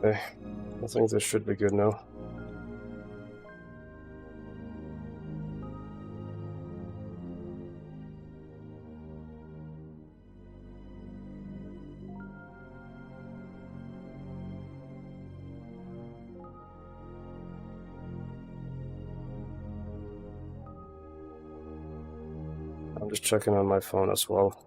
Okay, I think this should be good now. I'm just checking on my phone as well.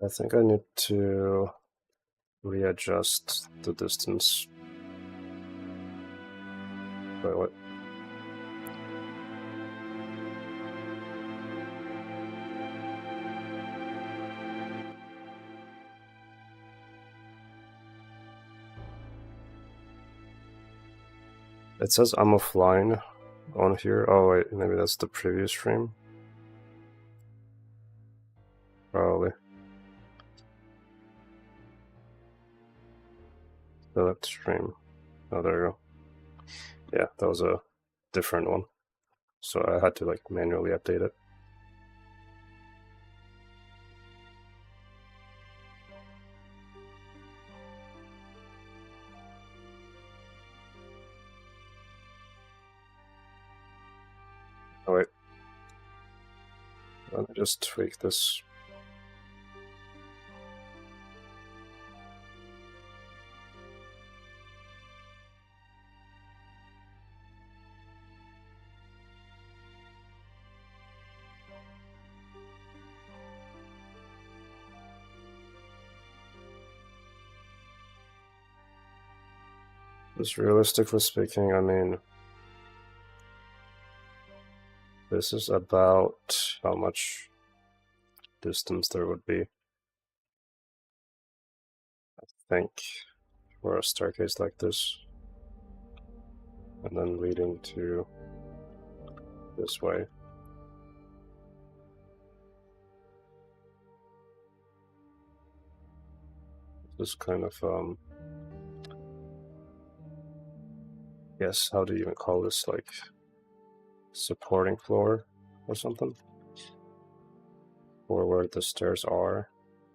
I think I need to readjust the distance. Wait, what? It says I'm offline on here. Oh wait, maybe that's the previous stream. Probably. Select stream. Oh, there you go. Yeah, that was a different one. So I had to like manually update it. Oh wait. Let me just tweak this. Just realistically speaking, I mean, this is about how much distance there would be, I think, for a staircase like this. And then leading to this way. This kind of, yes, how do you even call this, like, supporting floor or something? Or where the stairs are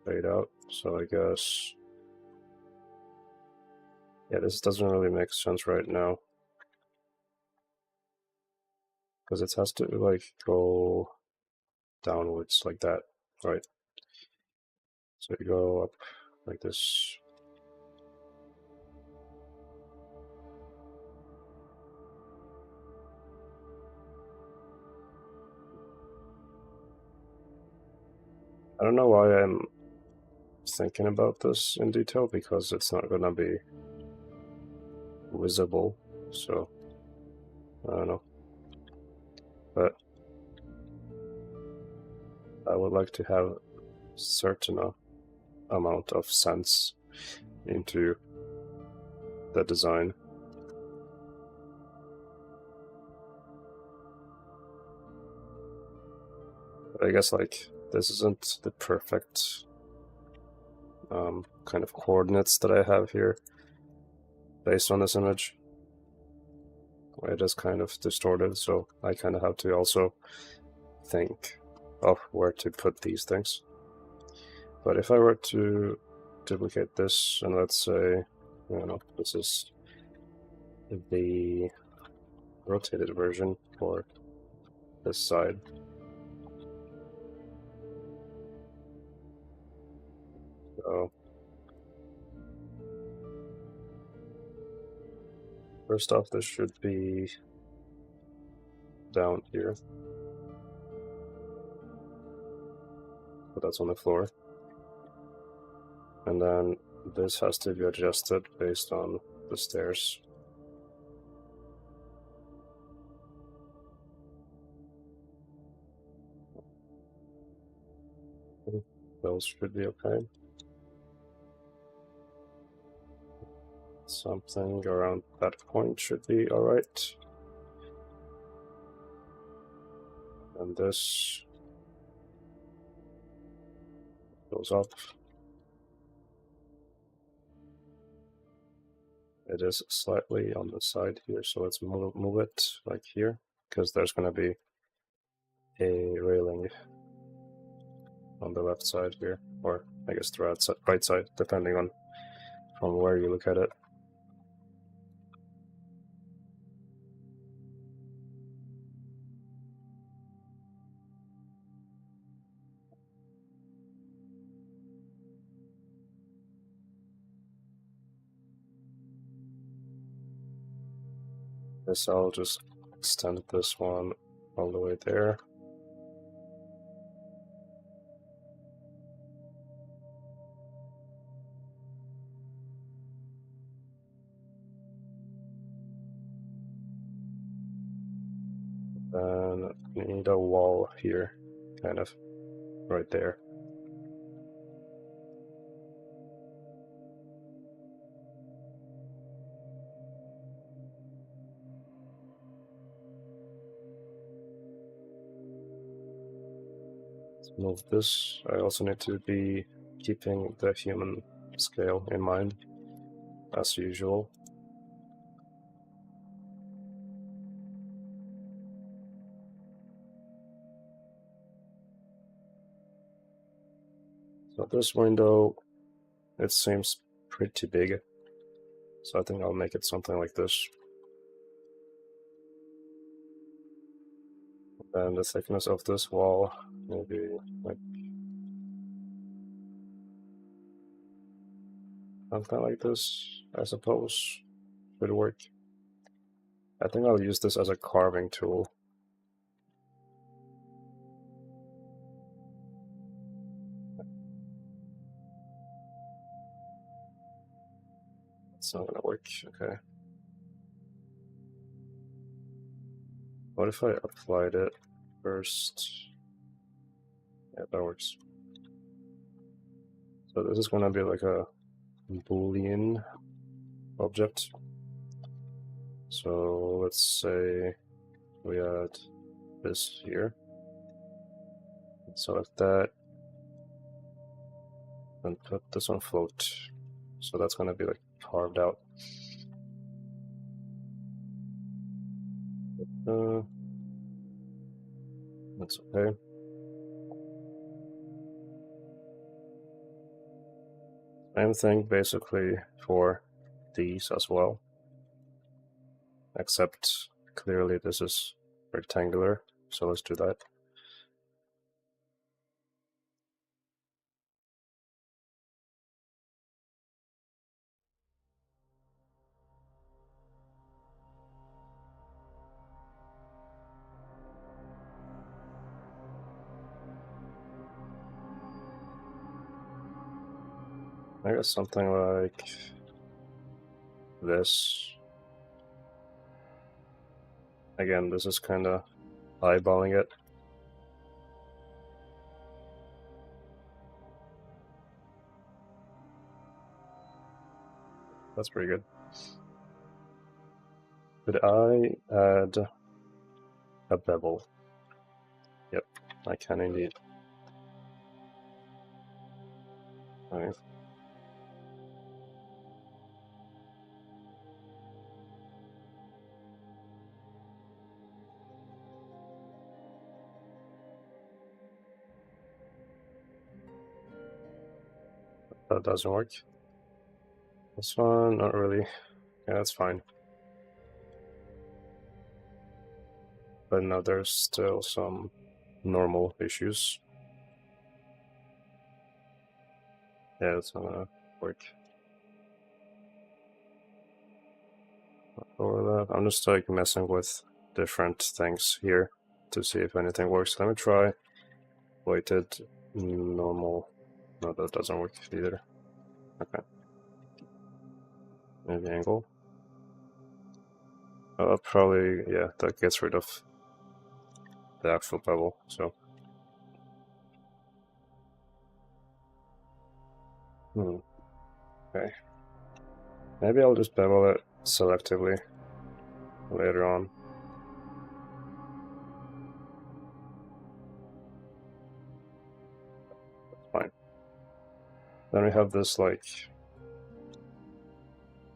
laid out, so I guess... Yeah, this doesn't really make sense right now. Because it has to, like, go downwards like that, right? So you go up like this. I don't know why I'm thinking about this in detail, because it's not gonna be visible, so I don't know. But I would like to have certain amount of sense into the design. But I guess like this isn't the perfect kind of coordinates that I have here based on this image. It is kind of distorted, so I kind of have to also think of where to put these things. But if I were to duplicate this, and let's say, you know, this is the rotated version for this side. So first off, this should be down here. So that's on the floor. And then this has to be adjusted based on the stairs. Those should be okay. Something around that point should be alright. And this goes up. It is slightly on the side here, so let's move it like here, because there's going to be a railing on the left side here, or I guess the right side, depending on from where you look at it. Guess I'll just extend this one all the way there. Then we need a wall here, kind of right there. Let's move this. I also need to be keeping the human scale in mind, as usual. So this window, it seems pretty big, so I think I'll make it something like this. And the thickness of this wall, maybe like something like this, I suppose, should work. I think I'll use this as a carving tool. It's not gonna work, okay. What if I applied it first? Yeah, that works. So this is gonna be like a Boolean object. So let's say we add this here. Select that and put this on float. So that's gonna be like carved out. That's okay. Same thing basically for these as well, except clearly this is rectangular, so let's do that. I guess something like this. Again, this is kind of eyeballing it. That's pretty good. Could I add a bevel? Yep, I can indeed. Right. That doesn't work. This one, not really. Yeah, that's fine. But now there's still some normal issues. Yeah, it's not gonna work. Over that, I'm just like messing with different things here to see if anything works. Let me try weighted normal. No, that doesn't work either. Okay. Maybe angle. Probably, yeah, that gets rid of the actual bevel, so. Okay. Maybe I'll just bevel it selectively later on. That's fine. Then we have this, like,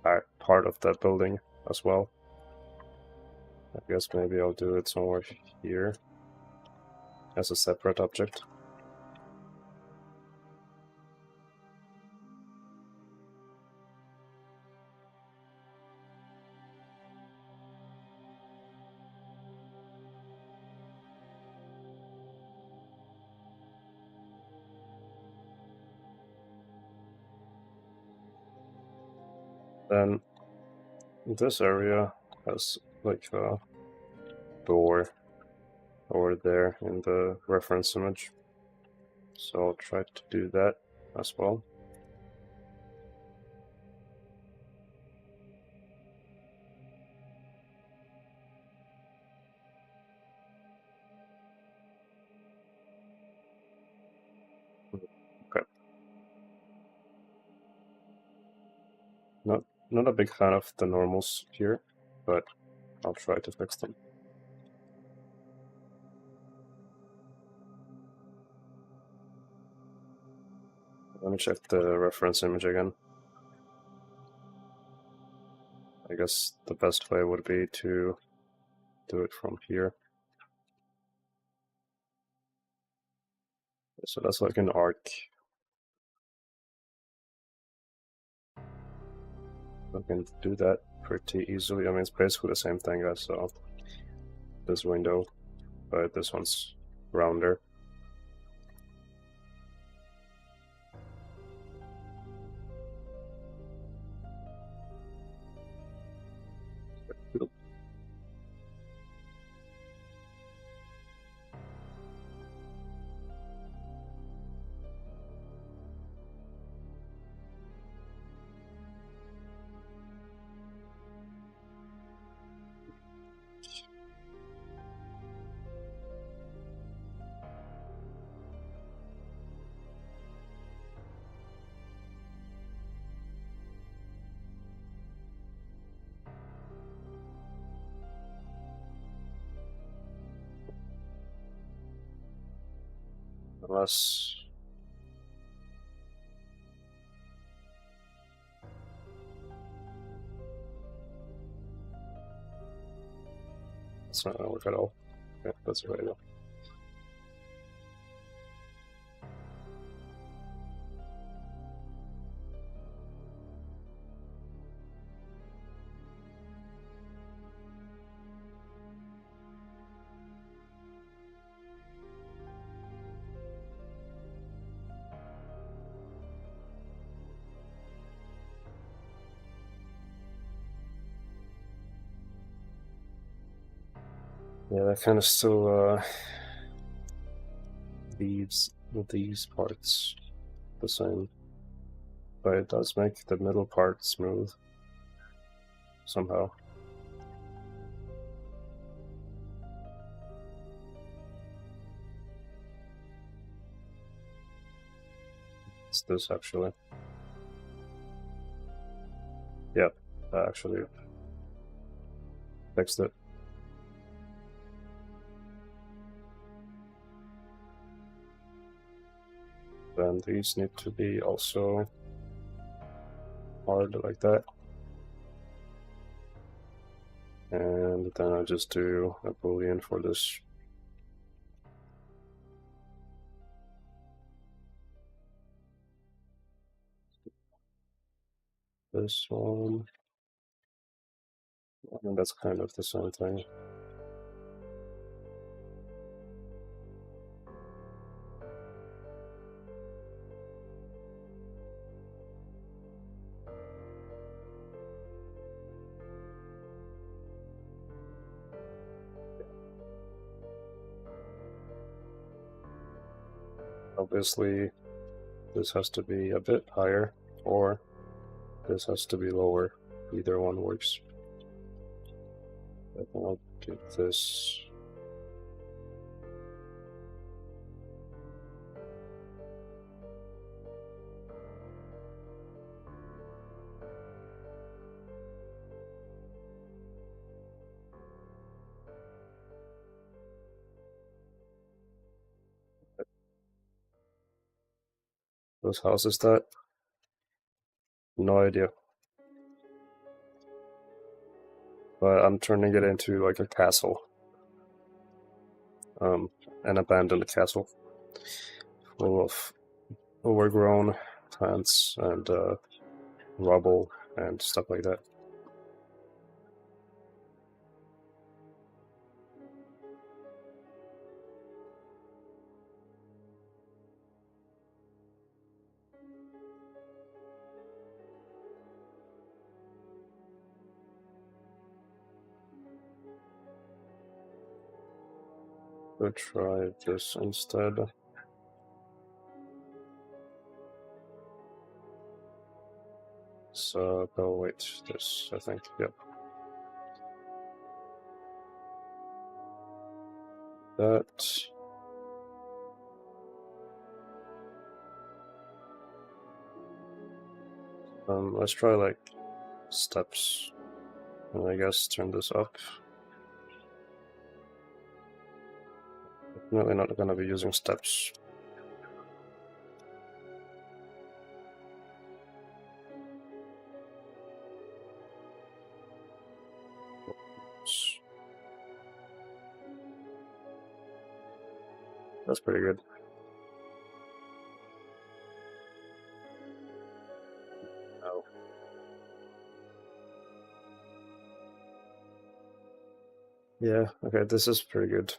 back part of that building as well. I guess maybe I'll do it somewhere here as a separate object. Then this area has like a door over there in the reference image. So I'll try to do that as well. Okay. Not a big fan of the normals here, but I'll try to fix them. Let me check the reference image again. I guess the best way would be to do it from here. So that's like an arc. I can do that pretty easily. I mean, it's basically the same thing as this window, but this one's rounder. Unless it's not gonna work at all. Okay, that's right now. Yeah, that kind of still leaves these parts the same, but it does make the middle part smooth somehow. It's this actually. Yep, that actually fixed it. Then these need to be also hard like that. And then I just do a boolean for this. This one. And that's kind of the same thing. obviously this has to be a bit higher, or this has to be lower. Either one works. I think I'll get this. Whose house is that? No idea. But I'm turning it into like a castle. An abandoned castle. Full of overgrown plants and rubble and stuff like that. We'll try this instead. So, oh wait, this, I think, yep. That. Let's try like steps, and I guess turn this up. Definitely not gonna be using steps. That's pretty good. Oh. Yeah, okay, this is pretty good.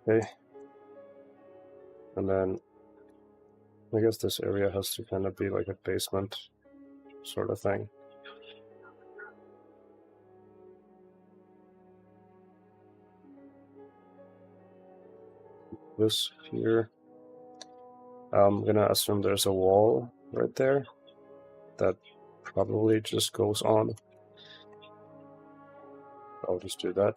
Okay. And then I guess this area has to kind of be like a basement sort of thing. This here, I'm gonna assume there's a wall right there that probably just goes on. I'll just do that.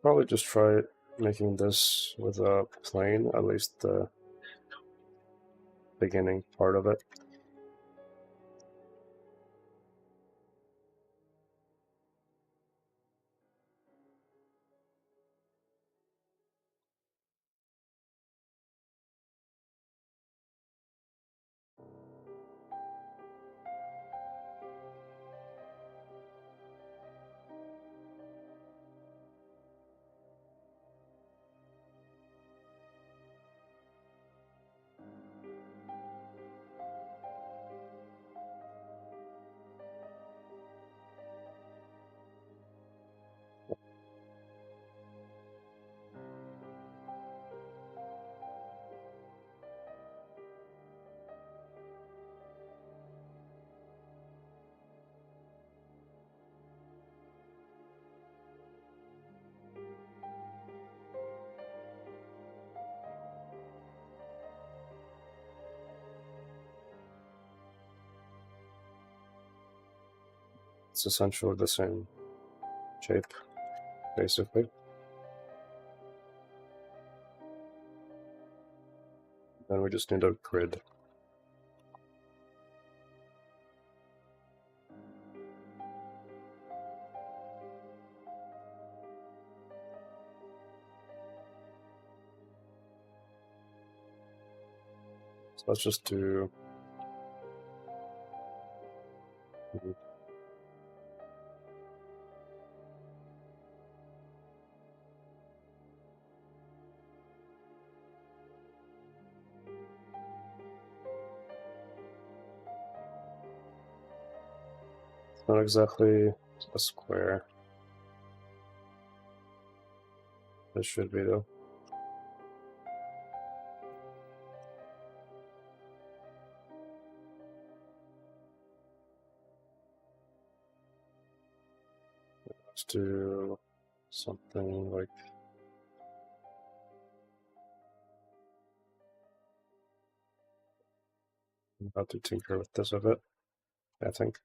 Probably just try making this with a plane, at least the beginning part of it. It's essentially the same shape, basically. Then we just need a grid. So let's just do it's not exactly a square. It should be though. Let's do something like I'm about to tinker with this a bit, I think.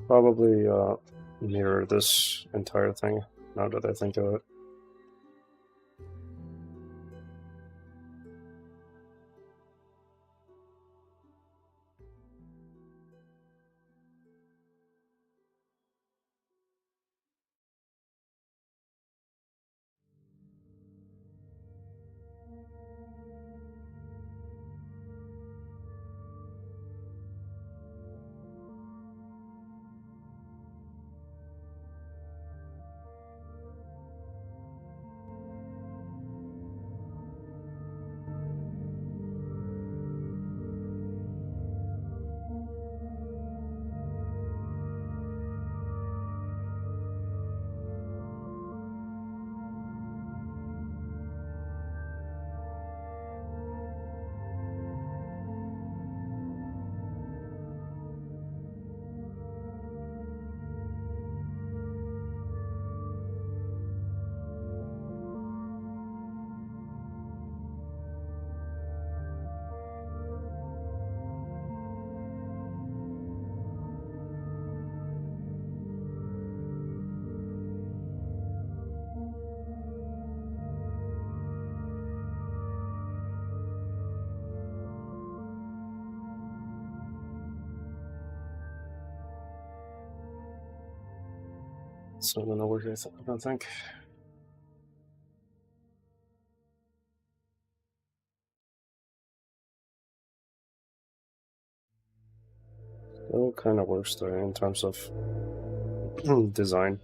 Probably mirror this entire thing, now that I think of it. So I don't know where I don't think. Still kind of works though in terms of design.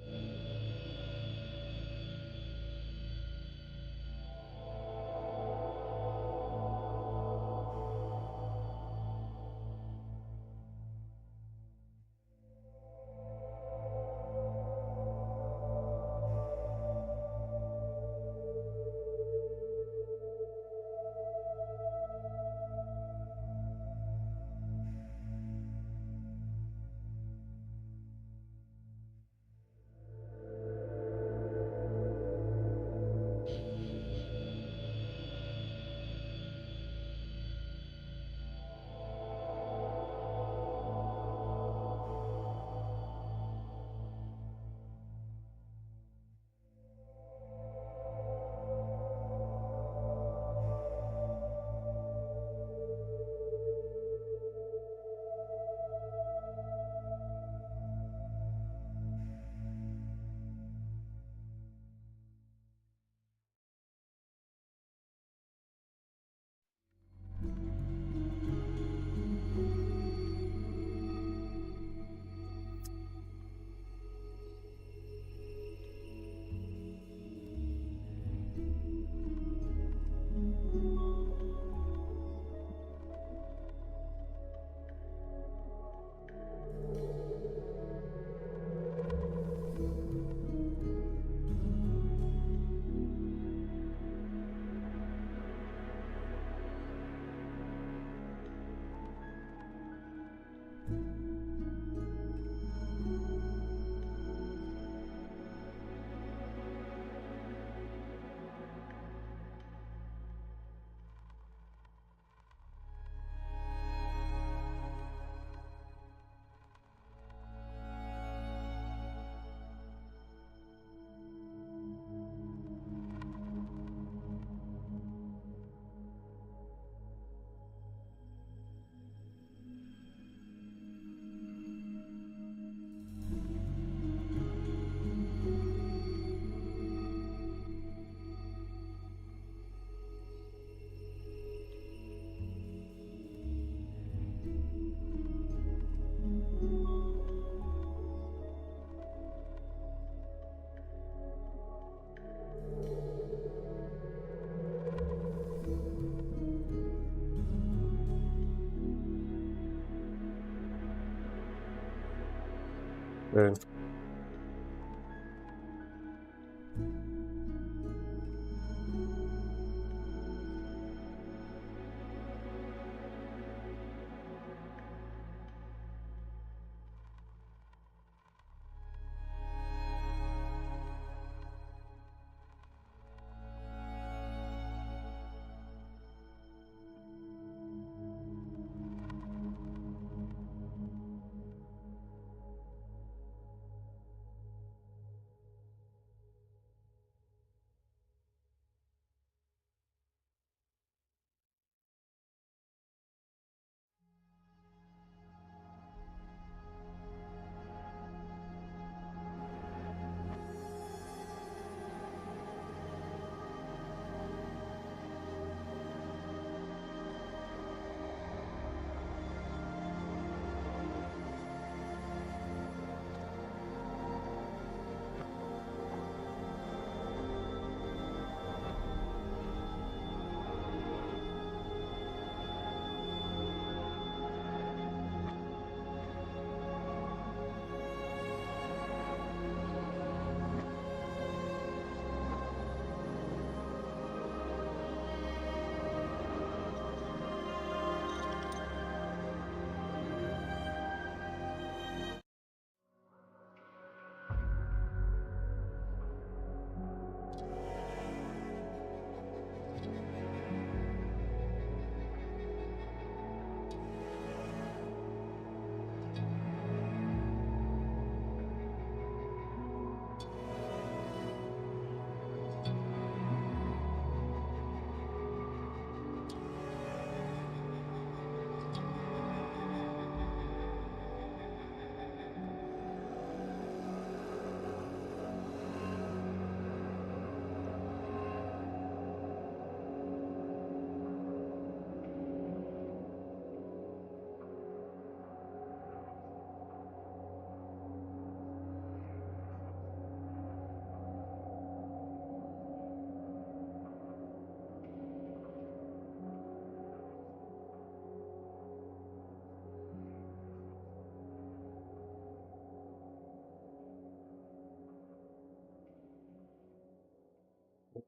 Okay.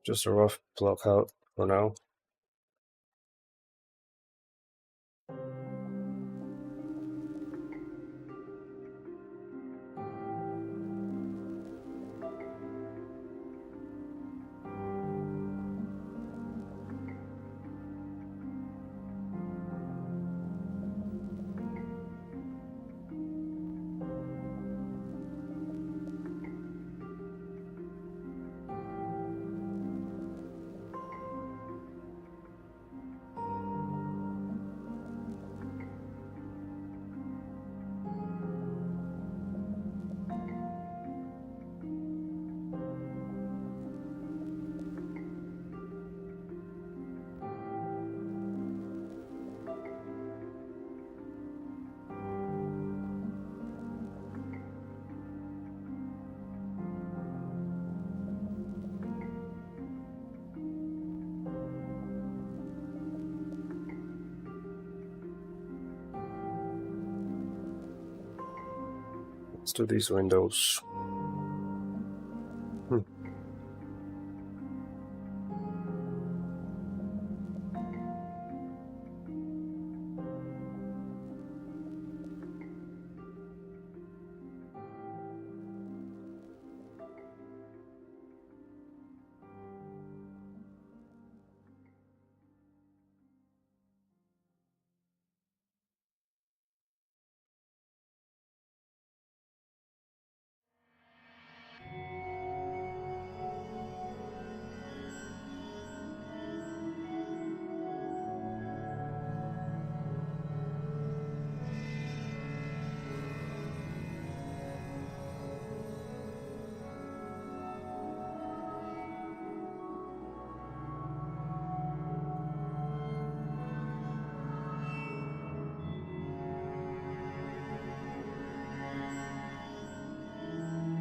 Just a rough block out for now. Let's do these windows.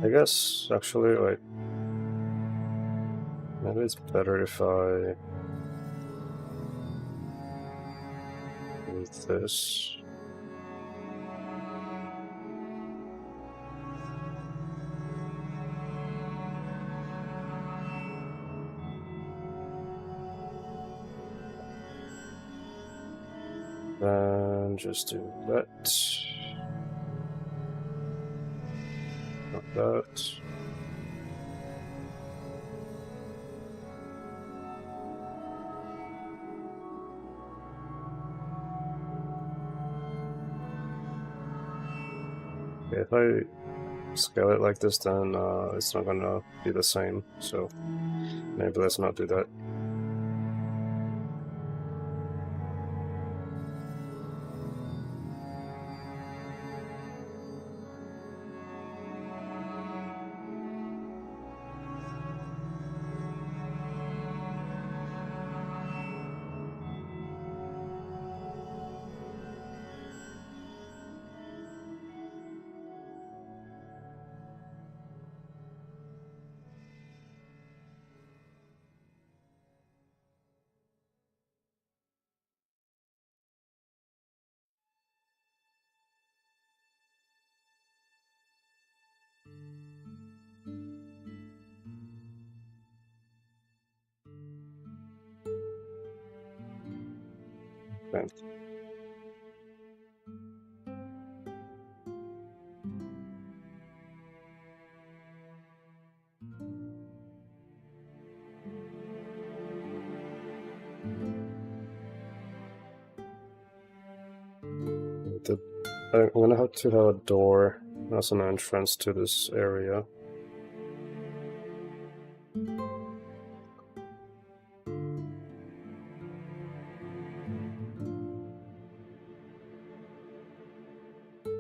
I guess, actually, wait. Maybe it's better if I do this. Then just do that. Not that. Okay, if I scale it like this, then it's not gonna be the same. So maybe let's not do that. Okay. I'm gonna have to have a door as an entrance to this area.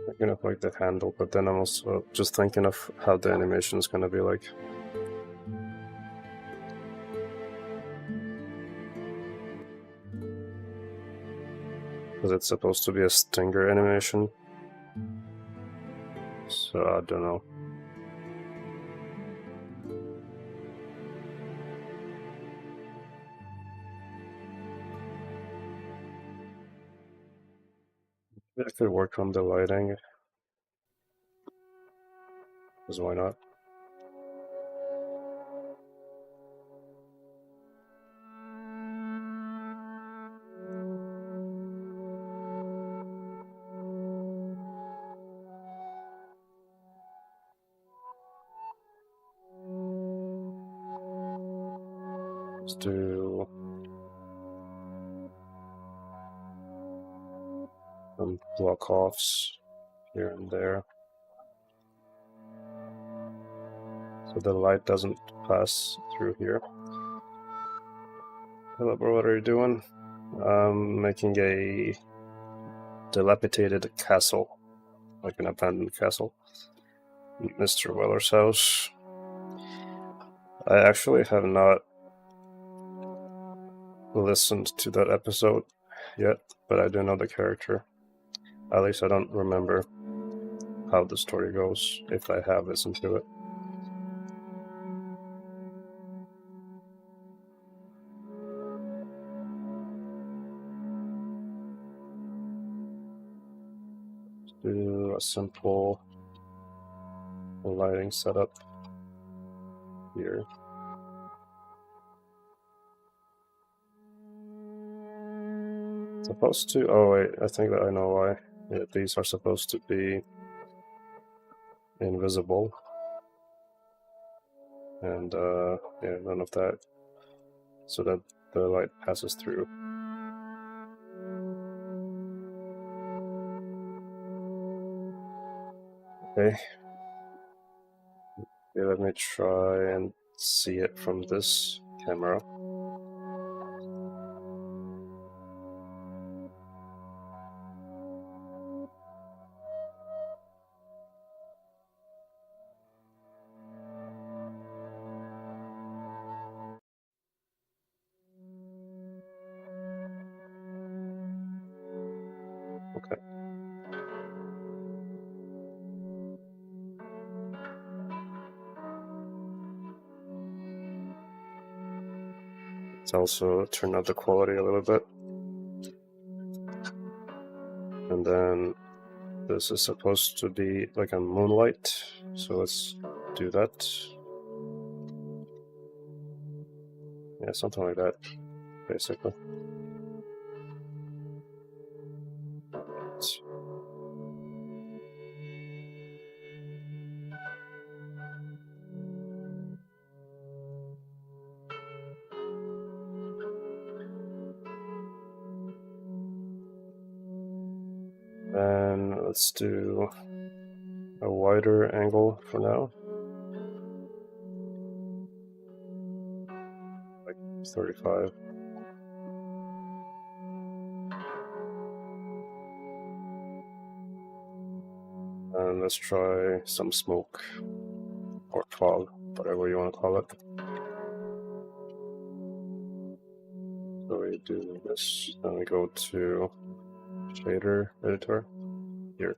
Thinking of like the handle, but then I'm also just thinking of how the animation is gonna be like. Because it's supposed to be a stinger animation. So I don't know. I could work on the lighting. Because why not? Let's do some block offs here and there. So the light doesn't pass through here. Hello bro, what are you doing? Making a dilapidated castle. Like an abandoned castle. Mr. Weller's house. I actually have not listened to that episode yet, but I do know the character. At least I don't remember how the story goes, if I have listened to it. Let's do a simple lighting setup here. Supposed to, oh wait, I think that I know why. Yeah, these are supposed to be invisible. And yeah, none of that. So that the light passes through. Okay. Okay, let me try and see it from this camera. Okay. Let's also turn up the quality a little bit. And then this is supposed to be like a moonlight, so let's do that. Yeah, something like that, basically. And let's do a wider angle for now. Like 35. And let's try some smoke or fog, whatever you want to call it. So we do this, then we go to shader editor here.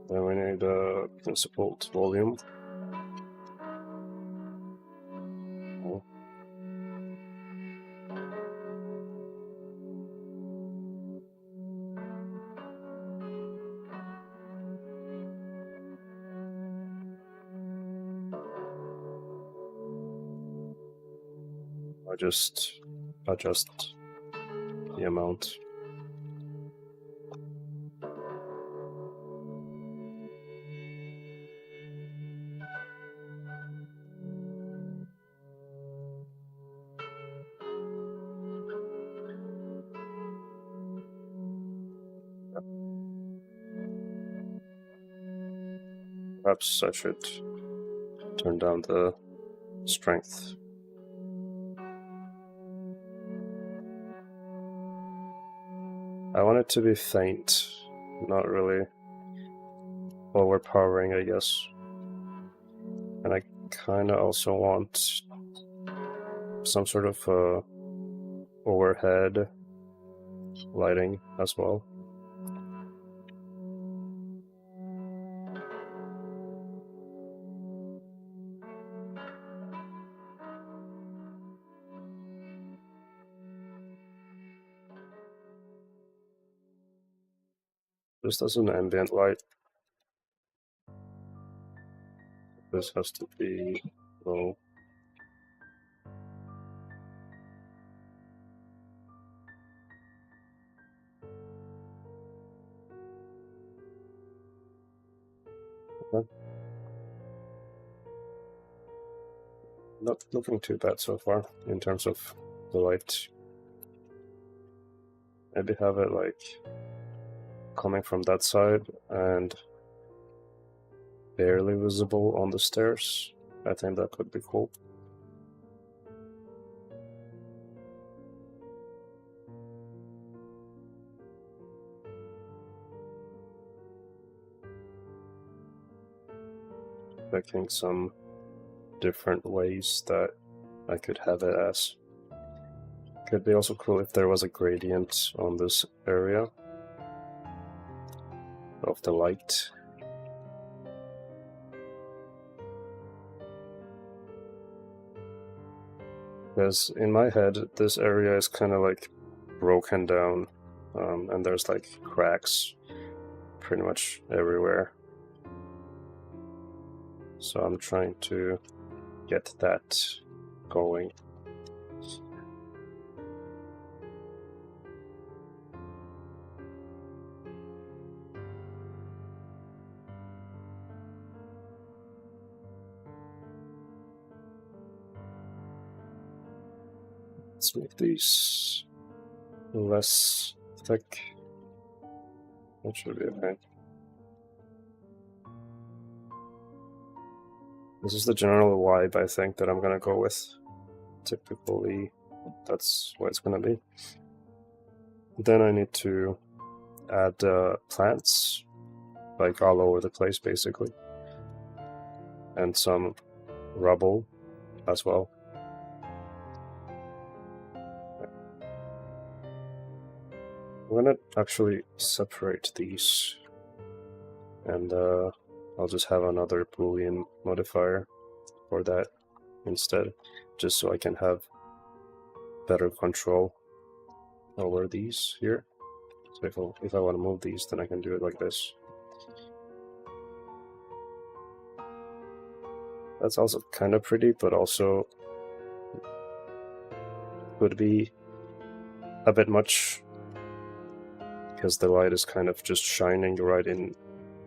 Then we need a principled volume. I just adjust the amount. Perhaps I should turn down the strength. I want it to be faint, not really overpowering, I guess. And I kinda also want some sort of overhead lighting as well. Just as an ambient light. This has to be low. Okay. Not looking too bad so far in terms of the light. Maybe have it like coming from that side and barely visible on the stairs. I think that could be cool. Checking some different ways that I could have it as. Could be also cool if there was a gradient on this area of the light. Because in my head, this area is kind of like broken down, and there's like cracks pretty much everywhere. So I'm trying to get that going. Let's make these less thick. That should be okay. This is the general vibe I think that I'm gonna go with. Typically, that's what it's gonna be. Then I need to add plants, like all over the place basically, and some rubble as well. I'm gonna actually separate these, and I'll just have another Boolean modifier for that instead, just so I can have better control over these here. So if I want to move these, then I can do it like this. That's also kind of pretty, but also would be a bit much, because the light is kind of just shining right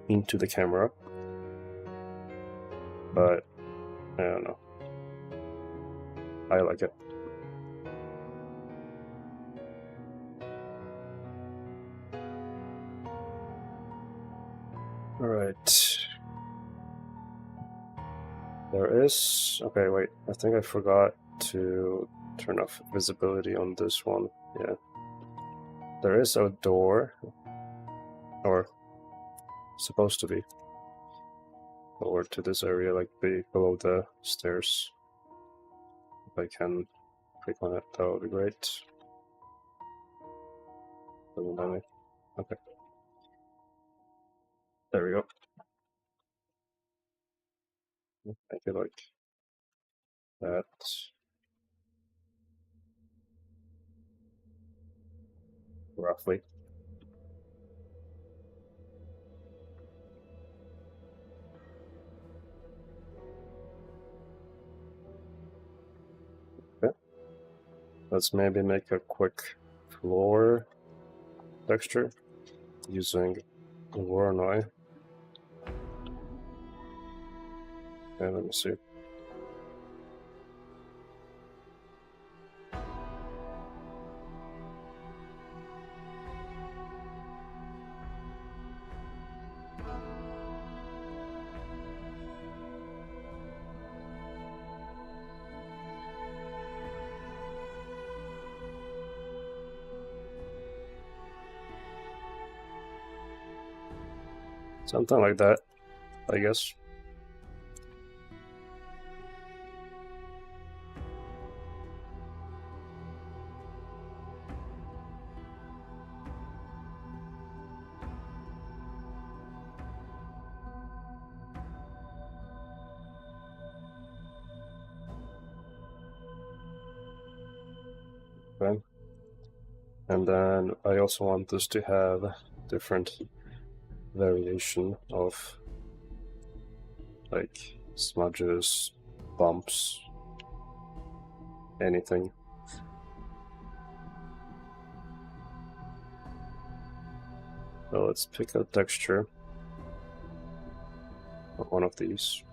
into the camera. But I don't know. I like it. Alright. There is... Okay, wait. I think I forgot to turn off visibility on this one. Yeah. There is a door. Or supposed to be. Over to this area, like below the stairs. If I can click on it, that would be great. Doesn't let me. Okay. There we go. Make it like that. Roughly. Okay. Let's maybe make a quick floor texture using Voronoi. Okay, let me see. Something like that, I guess. Okay. And then I also want this to have different variation of like smudges, bumps, anything. So let's pick a texture of one of these.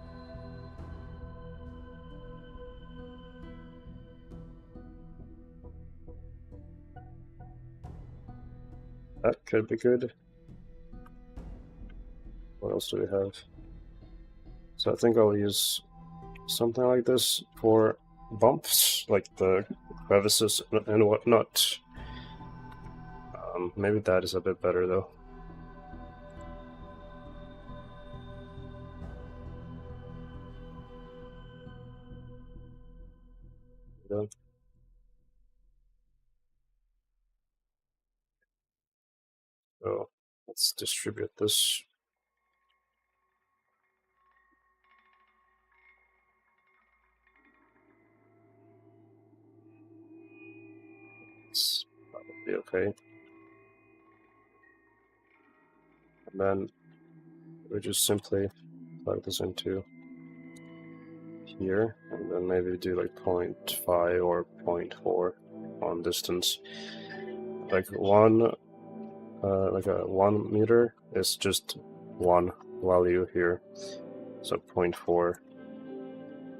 That could be good. What else do we have? So I think I'll use something like this for bumps, like the crevices and whatnot. Maybe that is a bit better though. Yeah. So let's distribute this. It's probably okay. And then we just simply plug this into here, and then maybe do like 0.5 or 0.4 on distance. Like a 1 meter is just one value here, so 0.4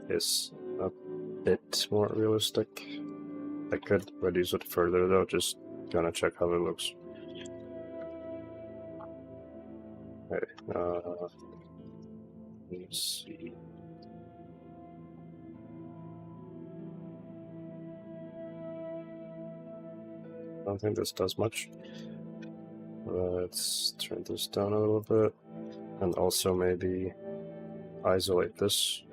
is a bit more realistic. I could reduce it further though, just gonna check how it looks. Okay, let's see. I don't think this does much. Let's turn this down a little bit, and also maybe isolate this.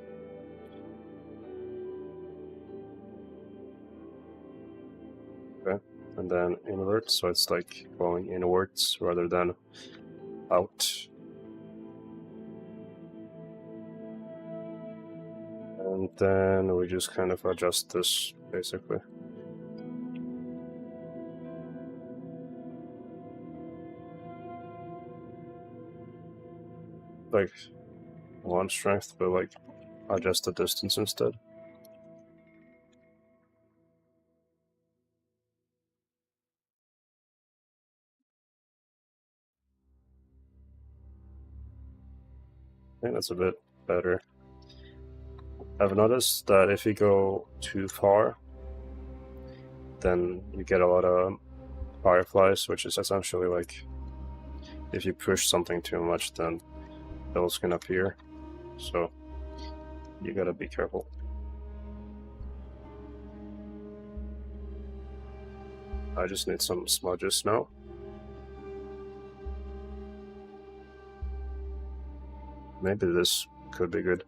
Okay, and then invert, so it's like going inwards rather than out. And then we just kind of adjust this, basically. Like, one strength, but like, adjust the distance instead. I think that's a bit better. I've noticed that if you go too far, then you get a lot of fireflies, which is essentially like if you push something too much, then those can appear. So you gotta be careful. I just need some smudges now. Maybe this could be good.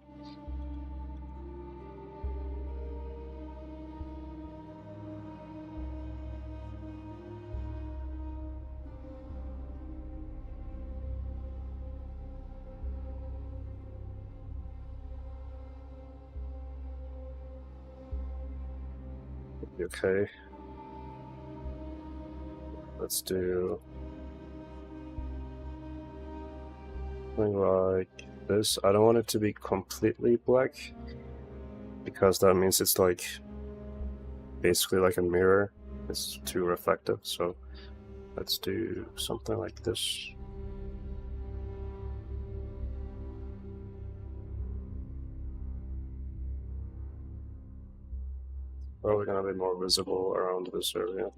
Okay. Let's do something like this. I don't want it to be completely black, because that means it's like basically like a mirror. It's too reflective, so let's do something like this. Probably gonna be more visible around this area.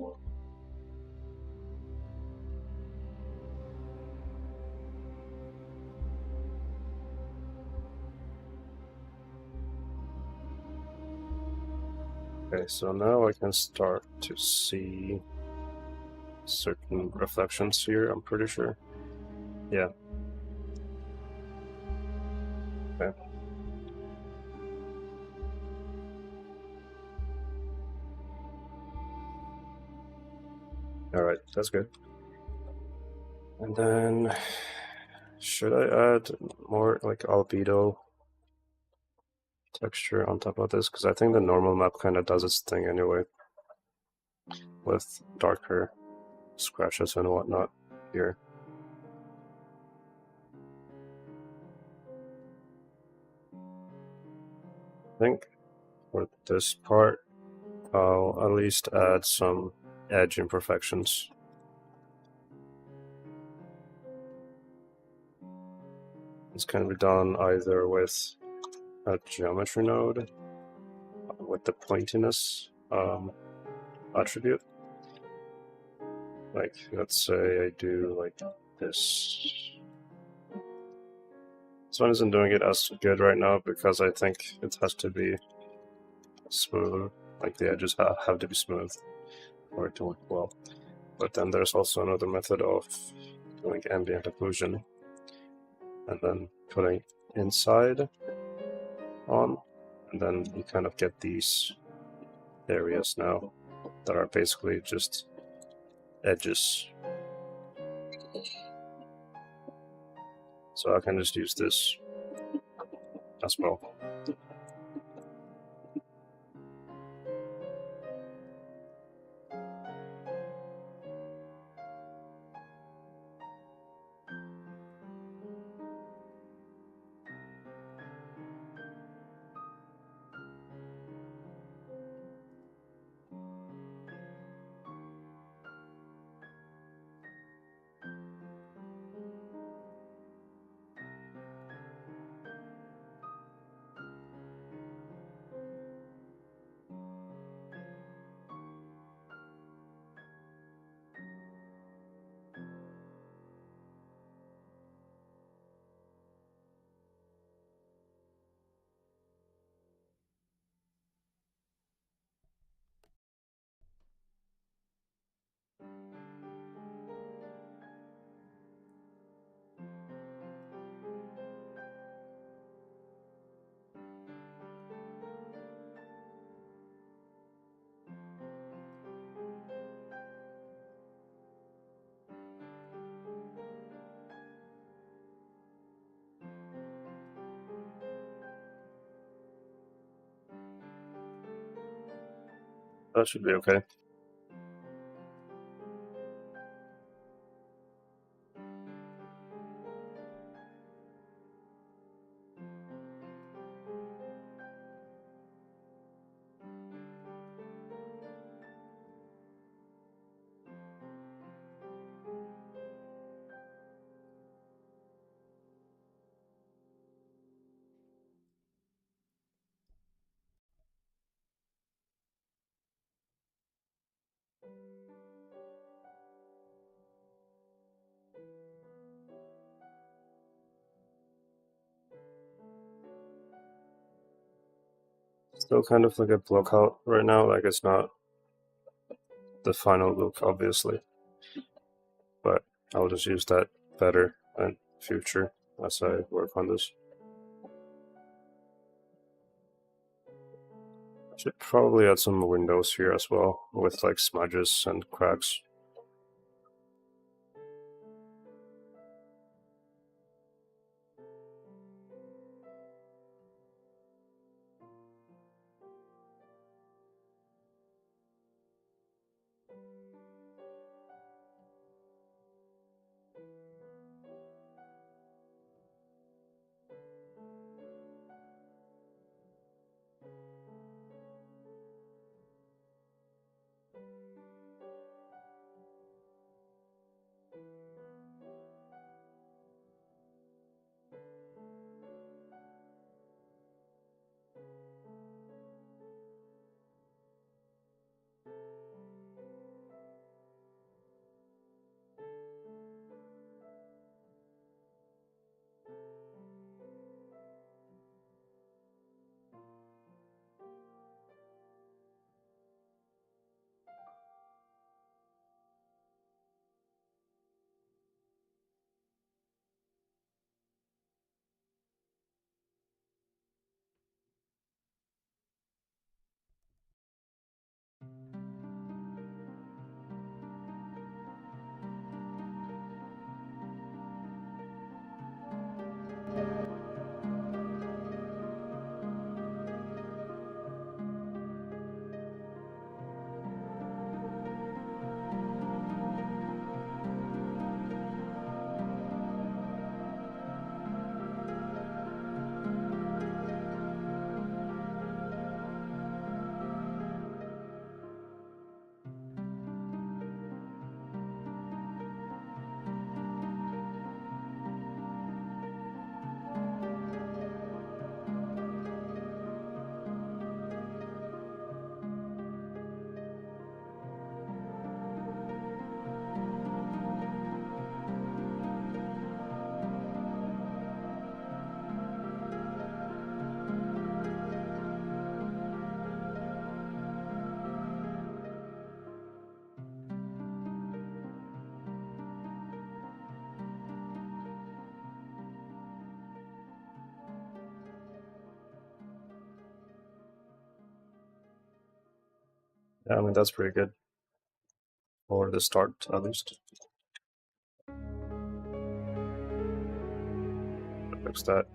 Okay, so now I can start to see certain reflections here, I'm pretty sure. Yeah. Okay. Alright, that's good. And then, should I add more like albedo texture on top of this? Because I think the normal map kind of does its thing anyway, with darker scratches and whatnot here. I think for this part, I'll at least add some edge imperfections. This can be done either with a geometry node, with the pointiness attribute. Like, let's say I do like this. This one isn't doing it as good right now because I think it has to be smooth. Like the edges have to be smooth for it to work well. But then there's also another method of doing ambient occlusion and then putting inside on, and then you kind of get these areas now that are basically just edges. So I can just use this as well. That should be okay. Still kind of like a block-out right now, like it's not the final look, obviously. But I'll just use that better in future as I work on this. Should probably add some windows here as well, with like smudges and cracks. Yeah, I mean, that's pretty good. For the start, at least. Fix that.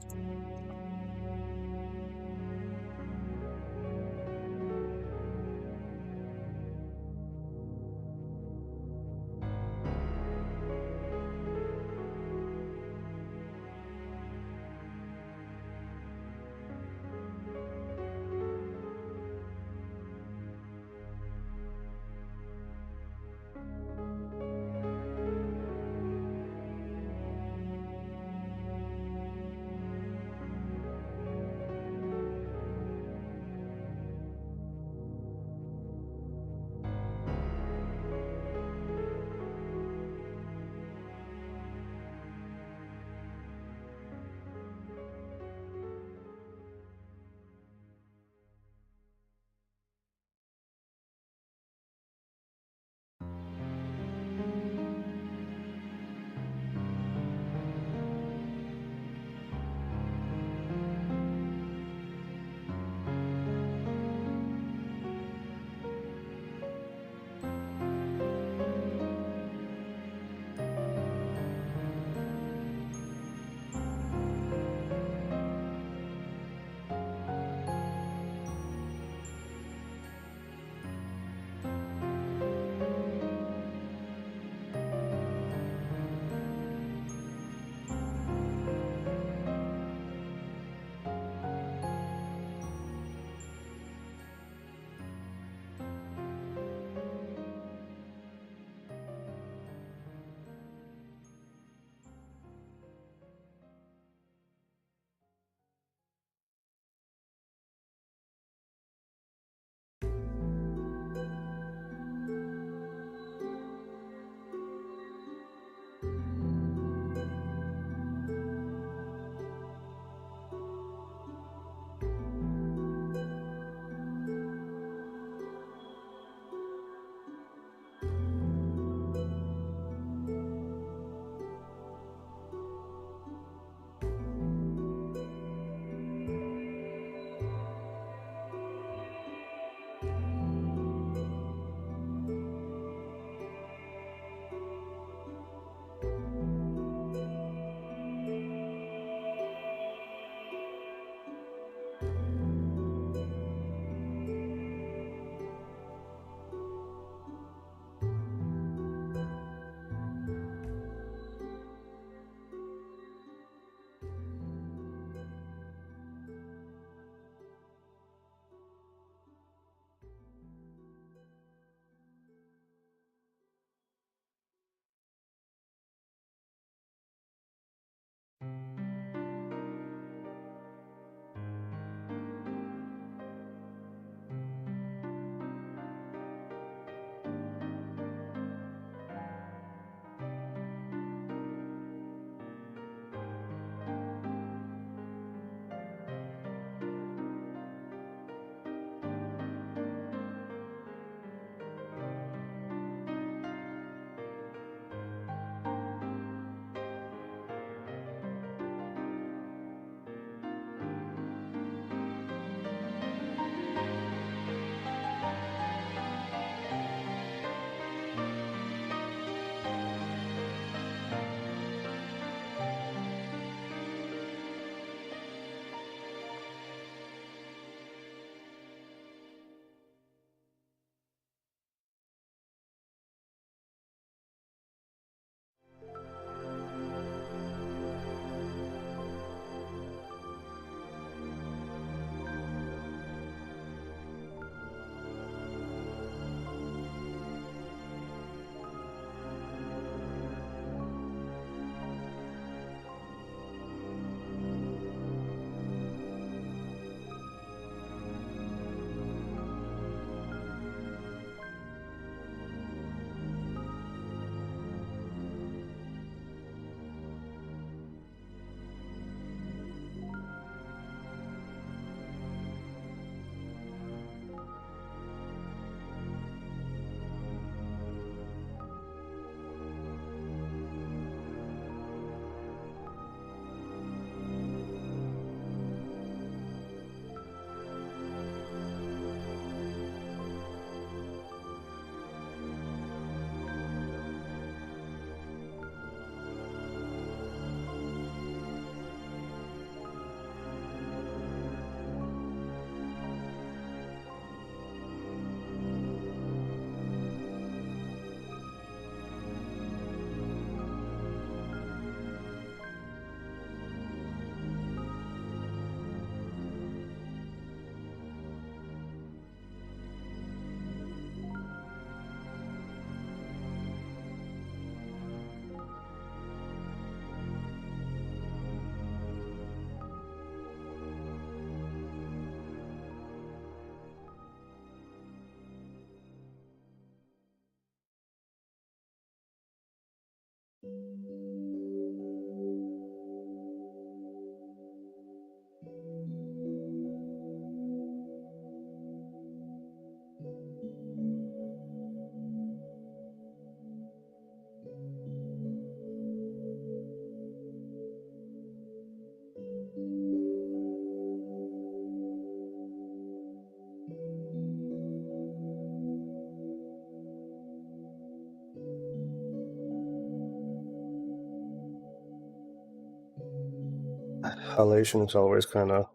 Halation is always kind of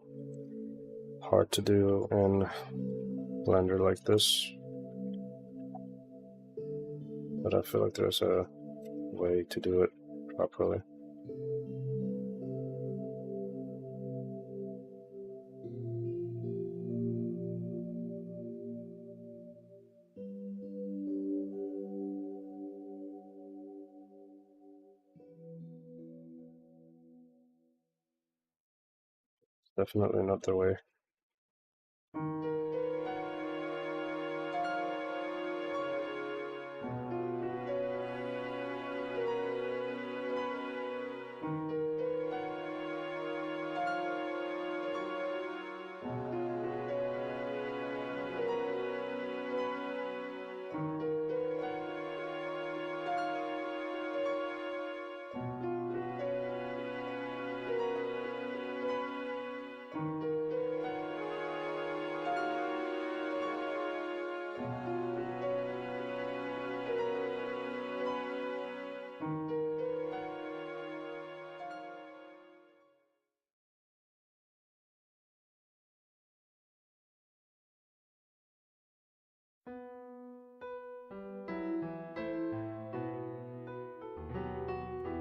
hard to do in Blender like this, but I feel like there's a way to do it properly. Definitely not the way.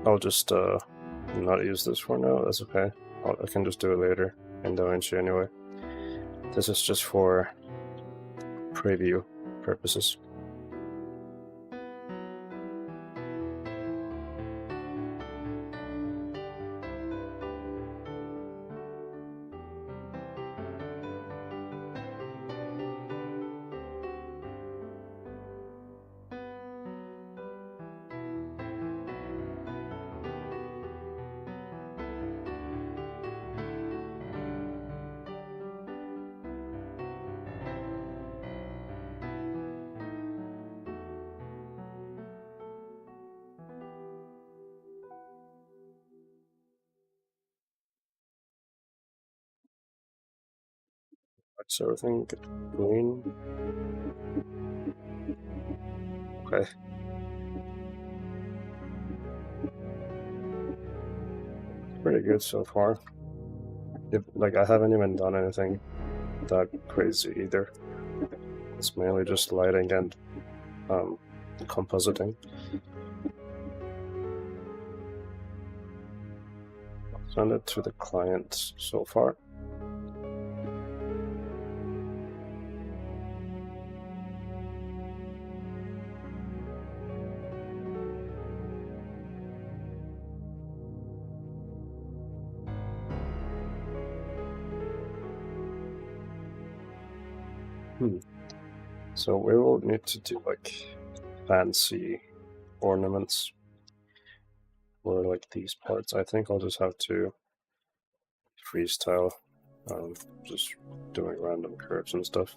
I'll just not use this for now. That's okay. I can just do it later in DaVinci anyway. This is just for preview purposes. So everything green. Okay. Pretty good so far. Like, I haven't even done anything that crazy either. It's mainly just lighting and compositing. Send it to the client so far. So we will need to do like fancy ornaments for like these parts. I think I'll just have to freestyle, just doing random curves and stuff.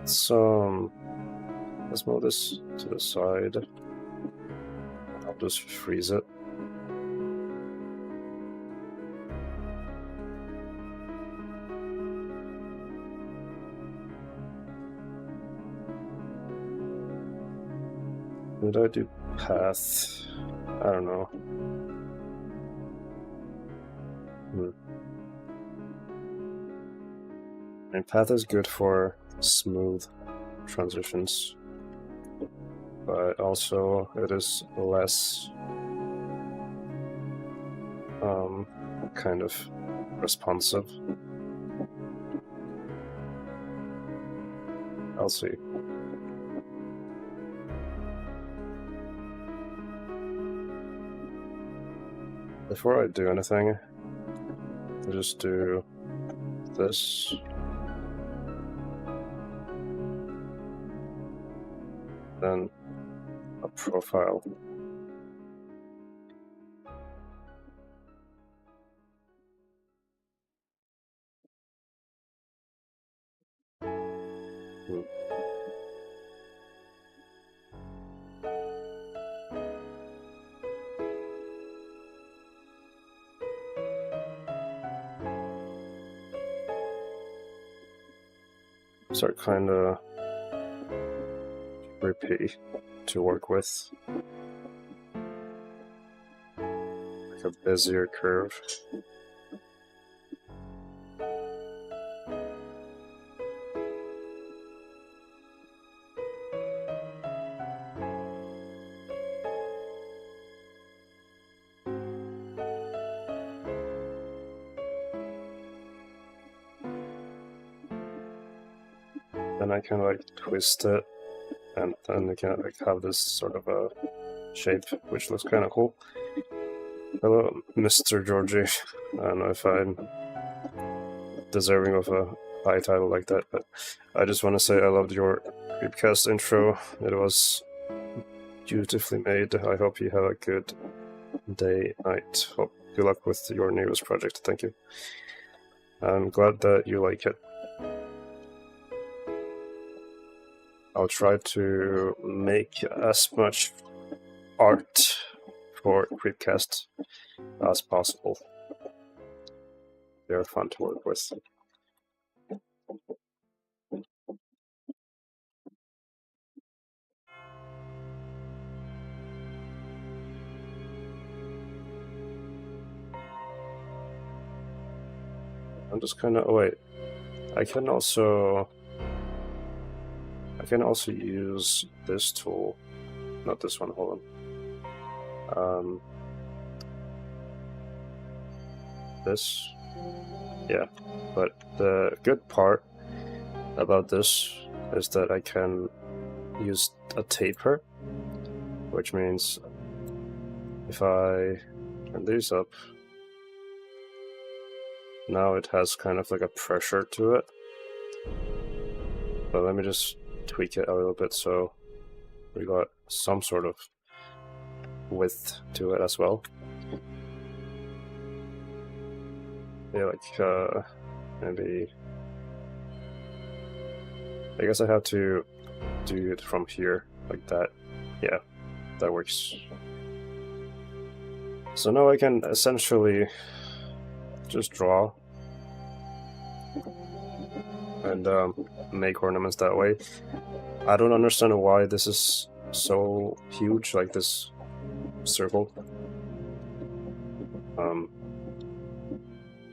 So let's move this to the side. I'll just freeze it. Did I do path? I don't know. And path is good for smooth transitions, but also it is less kind of responsive. I'll see. Before I do anything, I just do this. then a profile. These are kind of trippy to work with. Like a Bezier curve. Then I can like twist it, and then I can like have this sort of a shape, which looks kind of cool. Hello, Mr. Georgie. I don't know if I'm deserving of a high title like that, but I just want to say I loved your Creepcast intro. It was beautifully made. I hope you have a good day, night. Good luck with your newest project. Thank you. I'm glad that you like it. I'll try to make as much art for Creepcast as possible. They're fun to work with. I'm just kind of... oh wait, I can also use this tool, not this one, hold on. This, yeah, but the good part about this is that I can use a taper, which means if I turn these up, now it has kind of like a pressure to it. But let me just tweak it a little bit so we got some sort of width to it as well. Yeah, like maybe... I guess I have to do it from here, like that. Yeah, that works. So now I can essentially just draw and make ornaments that way. I don't understand why this is so huge, like this circle.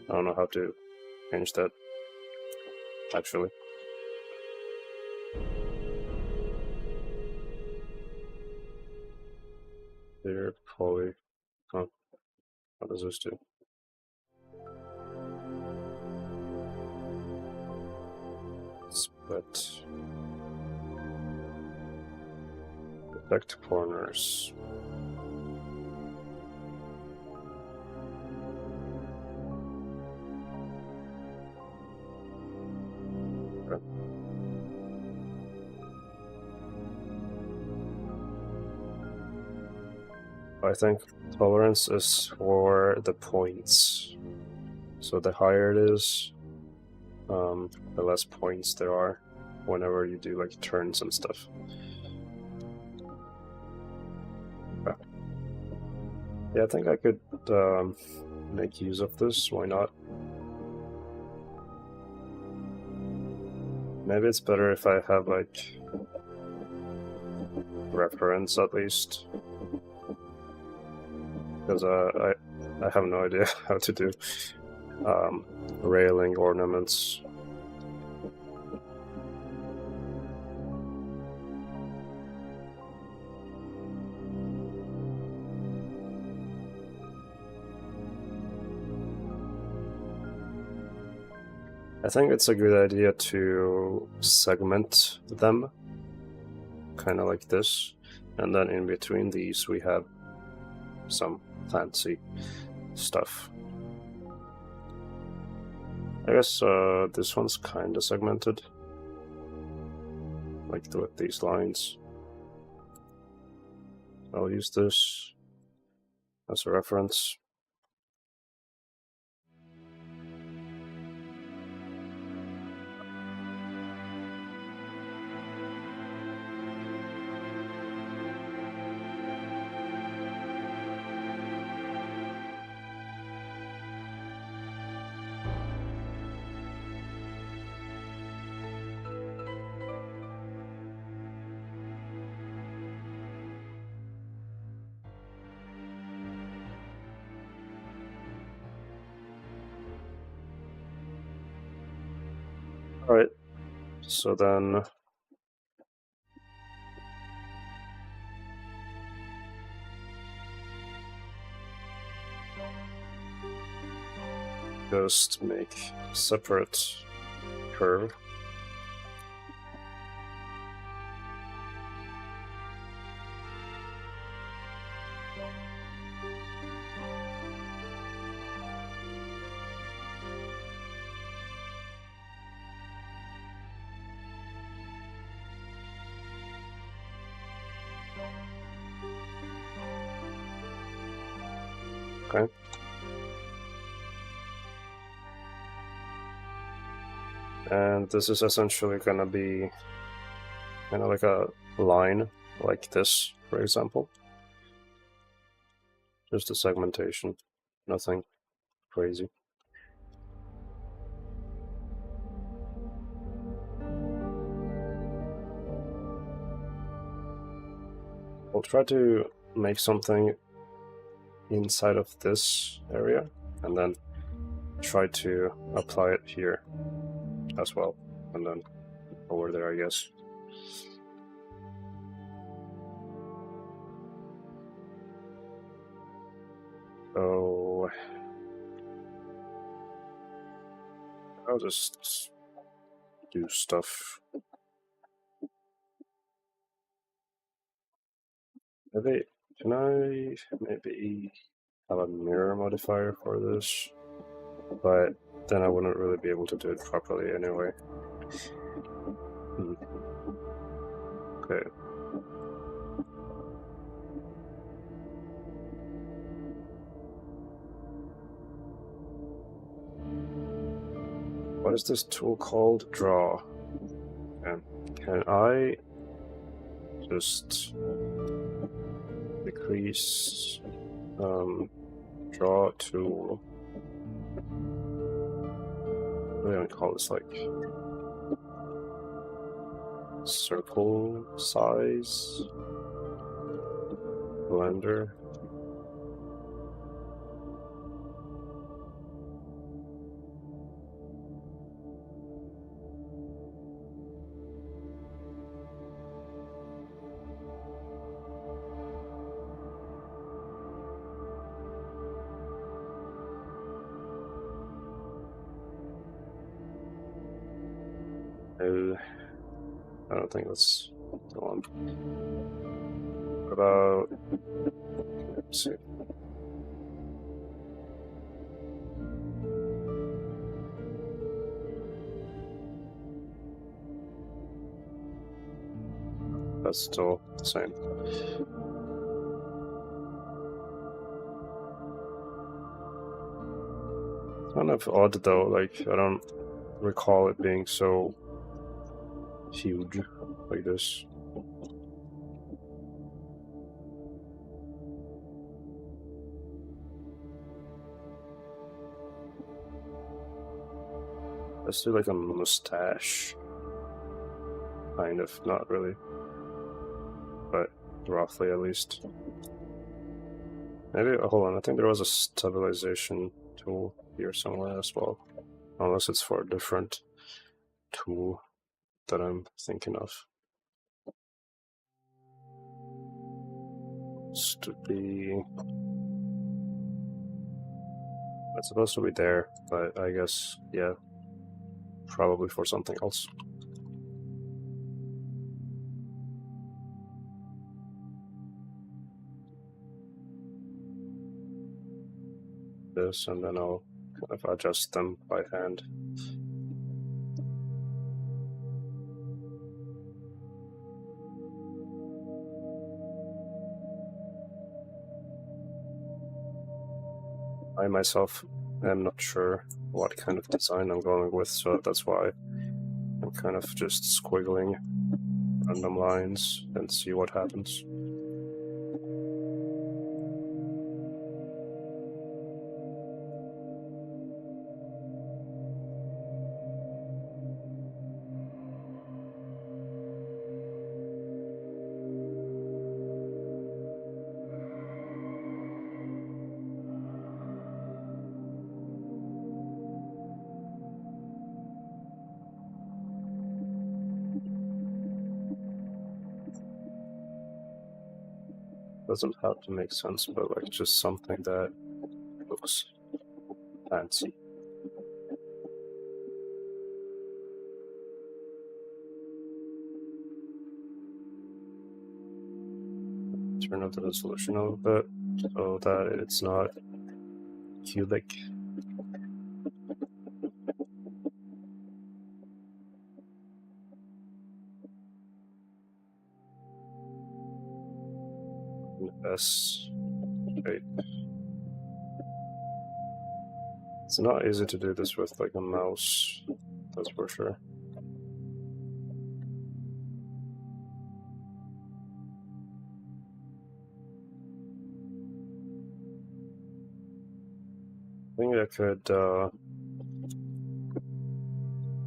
I don't know how to change that, actually. Here, poly. Huh. What does this do? Split. Detect corners. Okay. I think tolerance is for the points. So the higher it is, the less points there are whenever you do like turns and stuff. Okay. Yeah, I think I could make use of this. Why not? Maybe it's better if I have like reference at least, because I have no idea how to do railing ornaments. I think it's a good idea to segment them, kind of like this, and then in between these we have some fancy stuff. I guess this one's kind of segmented, like with these lines. I'll use this as a reference. Alright, so then just make separate curve. Okay. And this is essentially gonna be kind of like a line like this, for example. Just a segmentation, nothing crazy. I'll try to make something inside of this area and then try to apply it here as well, and then over there, I guess. So I'll just do stuff. Maybe, can I maybe have a mirror modifier for this? But then I wouldn't really be able to do it properly anyway. Okay. What is this tool called? Draw. And can I just decrease draw tool? What do I want to call this, like circle size blender? I don't think that's the one. What about, let's see. That's still the same. Kind of odd though, like I don't recall it being so huge like this. Let's do like a mustache. Kind of, not really. But roughly at least. Maybe, hold on, I think there was a stabilization tool here somewhere as well. Unless it's for a different tool that I'm thinking of. It's to be... It's supposed to be there, but I guess, yeah, probably for something else. This, and then I'll kind of adjust them by hand. I myself am not sure what kind of design I'm going with, so that's why I'm kind of just squiggling random lines and see what happens. Doesn't have to make sense, but like just something that looks fancy. Turn up the resolution a little bit so that it's not cubic. S shape. It's not easy to do this with like a mouse, that's for sure. I think I could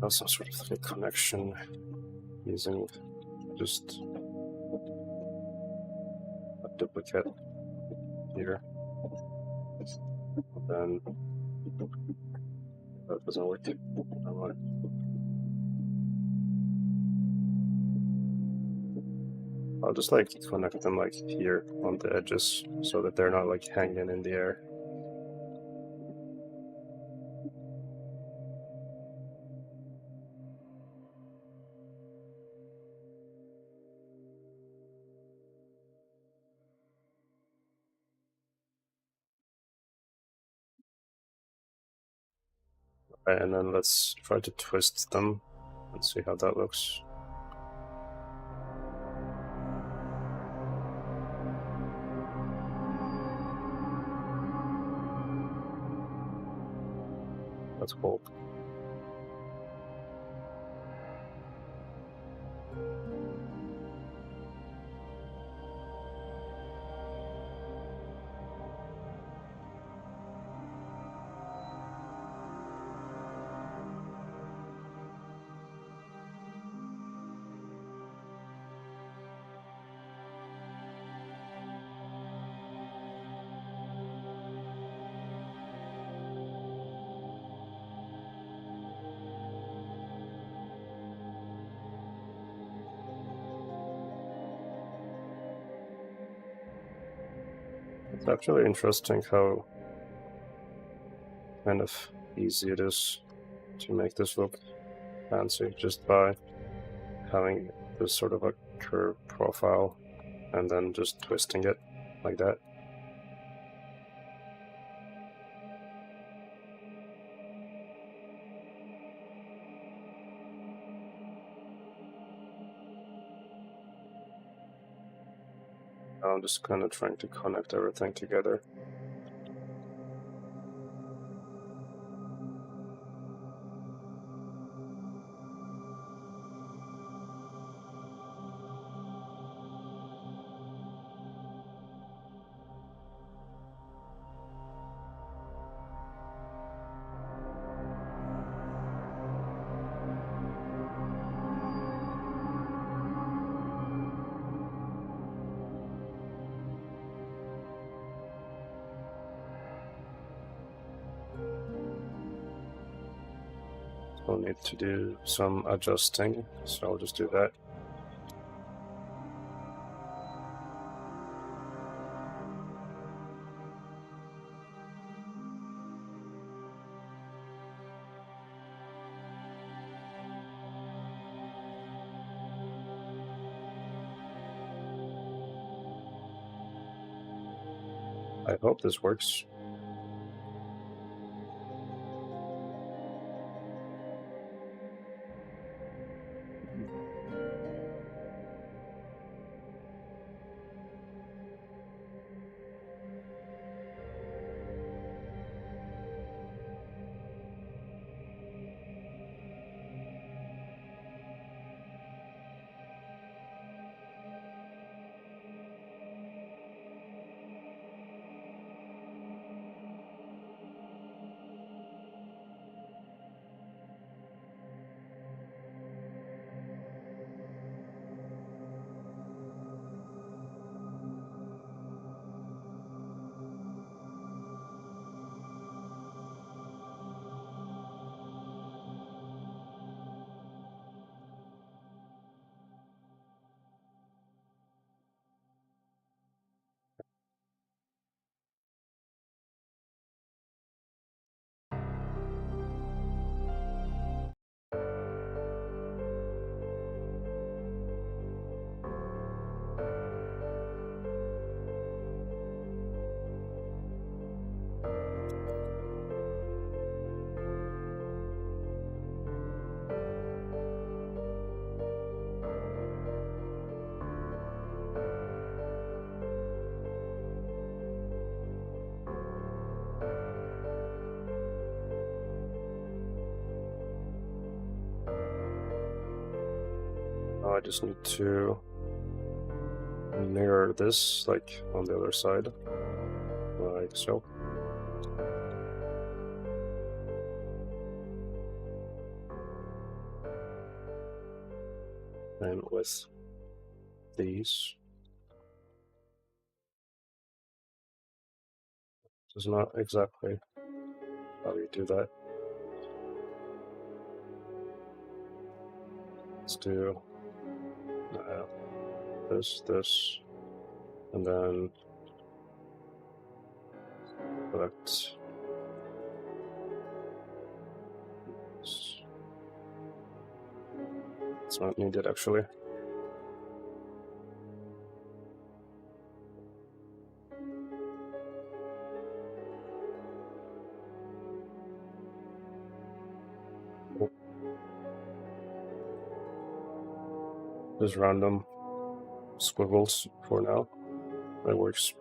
have some sort of like connection using just a duplicate here. Then that doesn't work. Never mind. I'll just like connect them like here on the edges so that they're not like hanging in the air. Right, and then let's try to twist them and see how that looks. That's cool. It's actually interesting how kind of easy it is to make this look fancy just by having this sort of a curved profile and then just twisting it like that. I'm just kind of trying to connect everything together. We'll need to do some adjusting, so I'll just do that. I hope this works. Now I just need to mirror this like on the other side, like so. And with these, it's not exactly how you do that. Let's do this, and then select this. It's not needed actually. Just random squiggles for now. That works.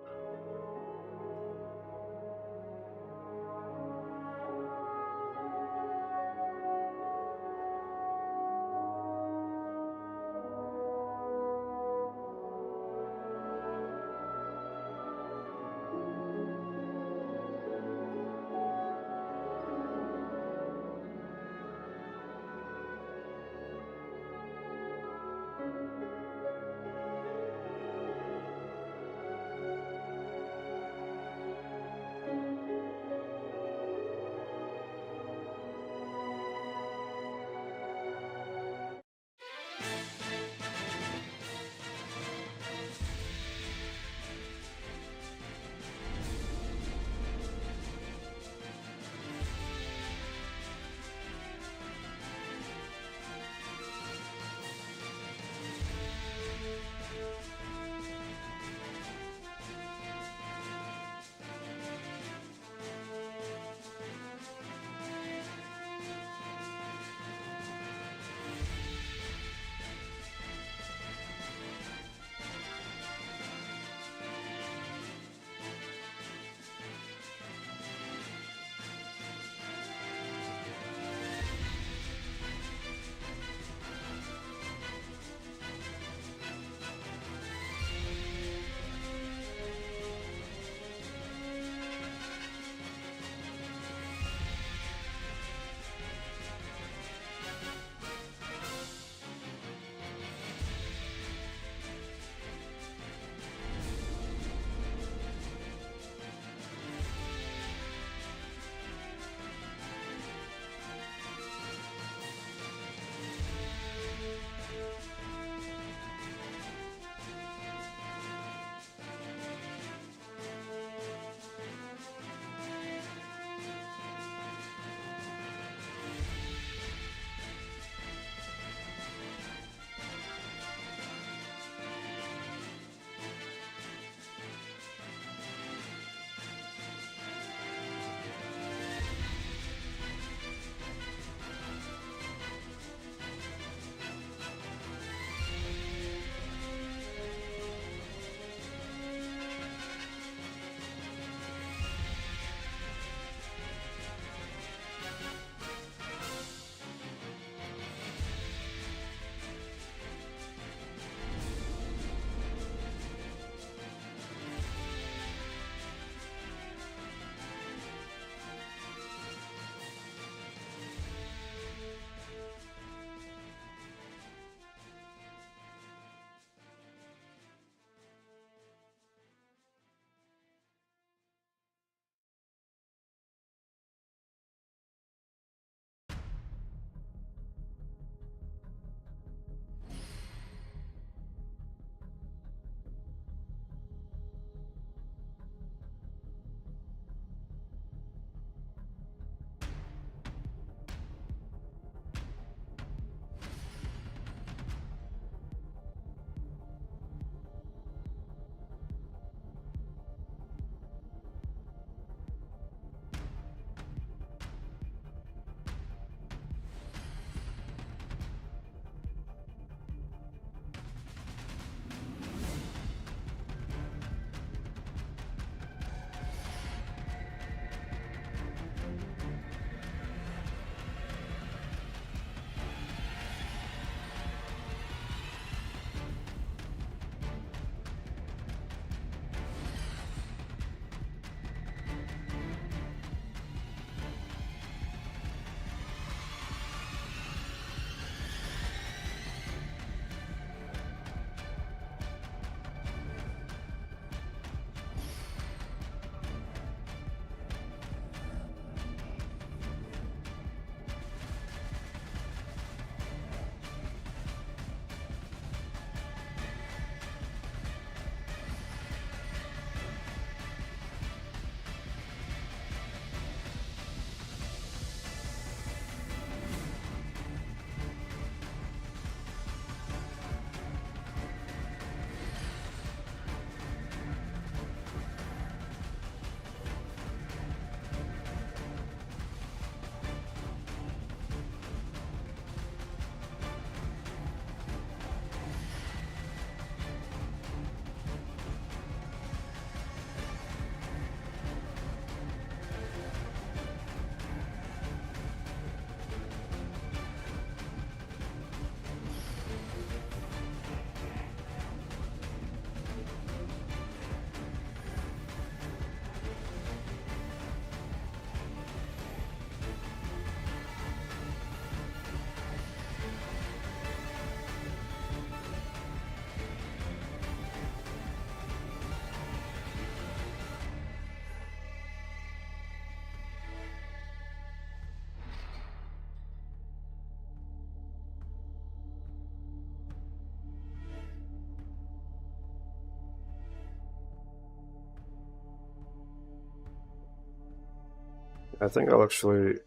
I think I'll actually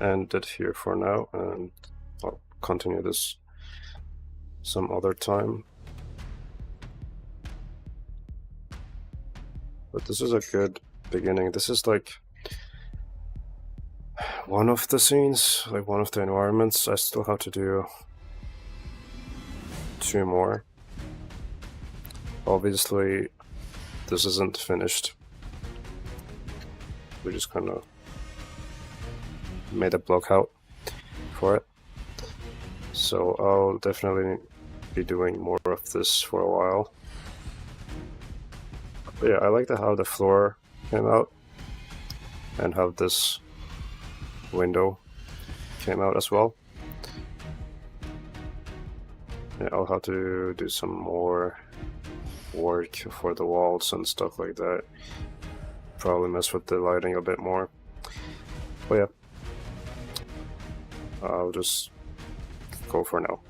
end it here for now, and I'll continue this some other time. But this is a good beginning. This is like one of the scenes, like one of the environments. I still have to do 2 more. Obviously, this isn't finished. We just kind of made a block out for it. So I'll definitely be doing more of this for a while. But yeah, I like how the floor came out and how this window came out as well. Yeah, I'll have to do some more work for the walls and stuff like that. Probably mess with the lighting a bit more. But yeah, I'll just go for now.